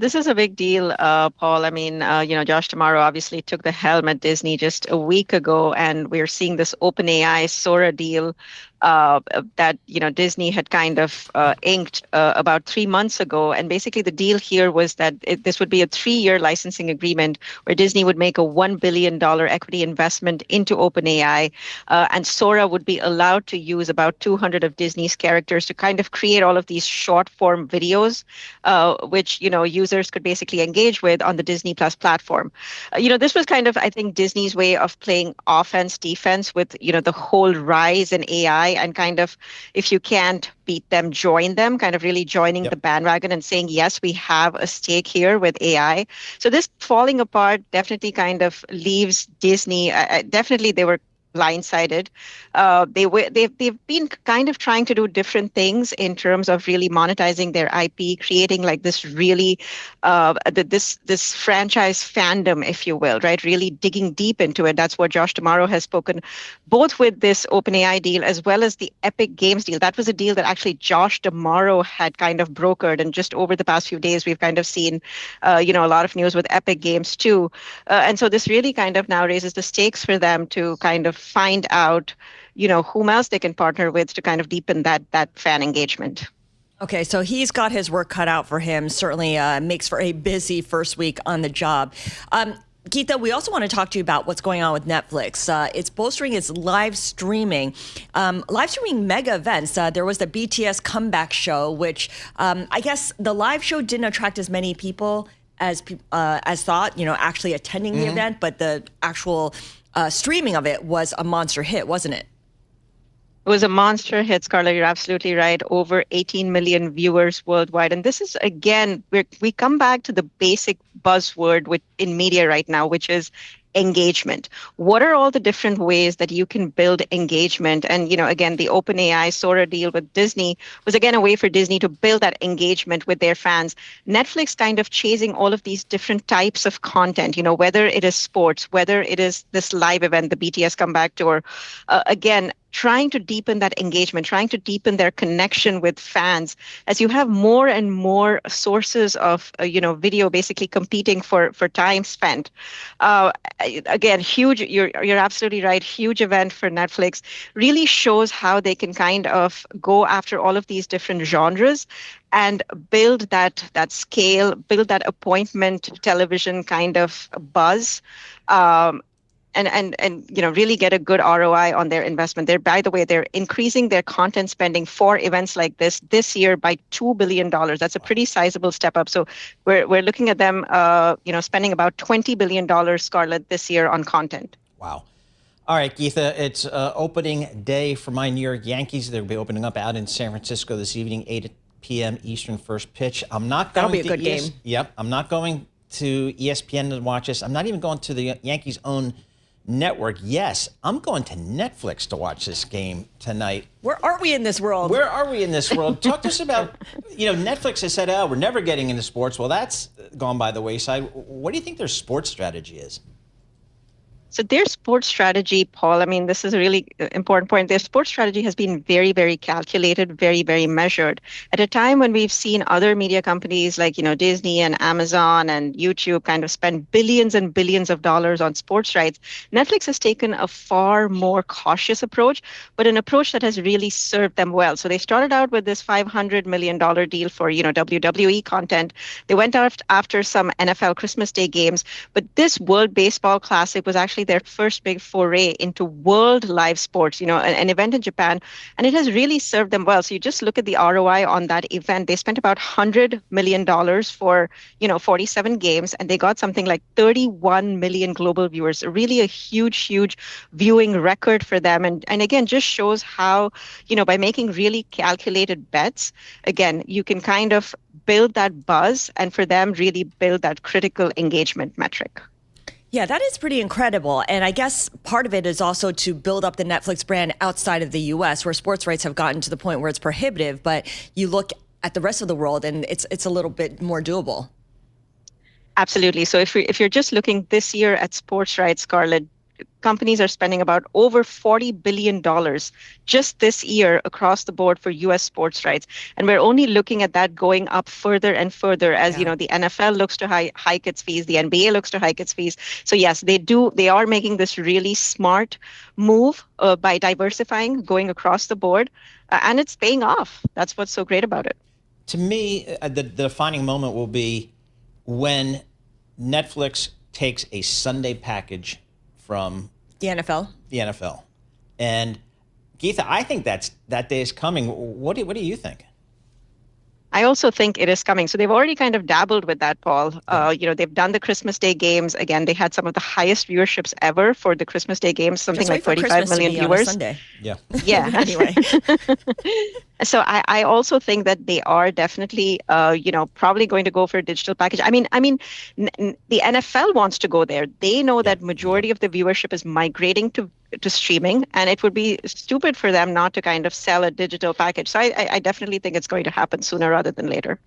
This is a big deal, Paul. I mean, Josh Tomorrow obviously took the helm at Disney just a week ago, and we're seeing this OpenAI Sora deal that Disney had kind of inked about 3 months ago. And basically, the deal here was that this would be a 3-year licensing agreement where Disney would make a $1 billion equity investment into OpenAI, and Sora would be allowed to use about 200 of Disney's characters to kind of create all of these short form videos, which users could basically engage with on the Disney Plus platform. This was kind of, I think, Disney's way of playing offense, defense with the whole rise in AI, and kind of, if you can't beat them, join them, kind of really joining the bandwagon and saying, yes, we have a stake here with AI. So this falling apart definitely kind of leaves Disney. Definitely, they were blindsided. They've been kind of trying to do different things in terms of really monetizing their IP, creating like this really this franchise fandom, if you will, right? Really digging deep into it. That's what Josh Tomorrow has spoken, both with this OpenAI deal as well as the Epic Games deal. That was a deal that actually Josh Tomorrow had kind of brokered, and just over the past few days, we've kind of seen, a lot of news with Epic Games too. And so this really kind of now raises the stakes for them to kind of find out, whom else they can partner with to kind of deepen that fan engagement. Okay, so he's got his work cut out for him. Certainly makes for a busy first week on the job. Geetha, we also want to talk to you about what's going on with Netflix. It's bolstering its live streaming mega events. There was the BTS Comeback show, which I guess the live show didn't attract as many people as thought, actually attending the event, but the actual streaming of it was a monster hit, wasn't it? It was a monster hit, Scarlett. You're absolutely right. Over 18 million viewers worldwide. And this is, again, we come back to the basic buzzword in media right now, which is engagement. What are all the different ways that you can build engagement? And, again, the OpenAI Sora deal with Disney was, again, a way for Disney to build that engagement with their fans. Netflix kind of chasing all of these different types of content, whether it is sports, whether it is this live event, the BTS Comeback tour, again, trying to deepen that engagement, trying to deepen their connection with fans, as you have more and more sources of, video basically competing for time spent. Again, huge, you're absolutely right, huge event for Netflix. Really shows how they can kind of go after all of these different genres and build that scale, build that appointment television kind of buzz. And really get a good ROI on their investment. By the way, they're increasing their content spending for events like this year by $2 billion. That's a pretty sizable step up. So we're looking at them, spending about $20 billion, Scarlett, this year on content. Wow. All right, Geetha, it's opening day for my New York Yankees. They'll be opening up out in San Francisco this evening, 8 p.m. Eastern first pitch. That'll be a good game. Yep. I'm not going to ESPN to watch this. I'm not even going to the Yankees' own network. Yes, I'm going to Netflix to watch this game tonight. Where are we in this world? Where are we in this world? Talk to us about, Netflix has said, we're never getting into sports. Well, that's gone by the wayside. What do you think their sports strategy is? So their sports strategy, Paul, I mean, this is a really important point. Their sports strategy has been very, very calculated, very, very measured. At a time when we've seen other media companies like, Disney and Amazon and YouTube kind of spend billions and billions of dollars on sports rights, Netflix has taken a far more cautious approach, but an approach that has really served them well. So they started out with this $500 million deal for, WWE content. They went out after some NFL Christmas Day games, but this World Baseball Classic was actually their first big foray into world live sports, an event in Japan, and it has really served them well. So you just look at the ROI on that event. They spent about $100 million for, 47 games, and they got something like 31 million global viewers. Really a huge, huge viewing record for them. And again, just shows how, by making really calculated bets, again, you can kind of build that buzz, and for them, really build that critical engagement metric. Yeah, that is pretty incredible. And I guess part of it is also to build up the Netflix brand outside of the U.S., where sports rights have gotten to the point where it's prohibitive. But you look at the rest of the world and it's a little bit more doable. Absolutely. So if you're just looking this year at sports rights, Scarlett, companies are spending about over $40 billion just this year across the board for US sports rights. And we're only looking at that going up further and further as, the NFL looks to hike its fees, the NBA looks to hike its fees. So yes, they are making this really smart move by diversifying, going across the board, and it's paying off. That's what's so great about it. To me, the defining moment will be when Netflix takes a Sunday package from the NFL. And Geetha, I think that day is coming. What do you think? I also think it is coming. So they've already kind of dabbled with that, Paul. They've done the Christmas Day games. Again, they had some of the highest viewerships ever for the Christmas Day games, something like 35 million viewers. Sunday. Yeah. Yeah. Anyway. So I also think that they are definitely, probably going to go for a digital package. I mean, the NFL wants to go there. They know that majority of the viewership is migrating to streaming, and it would be stupid for them not to kind of sell a digital package. So I definitely think it's going to happen sooner rather than later.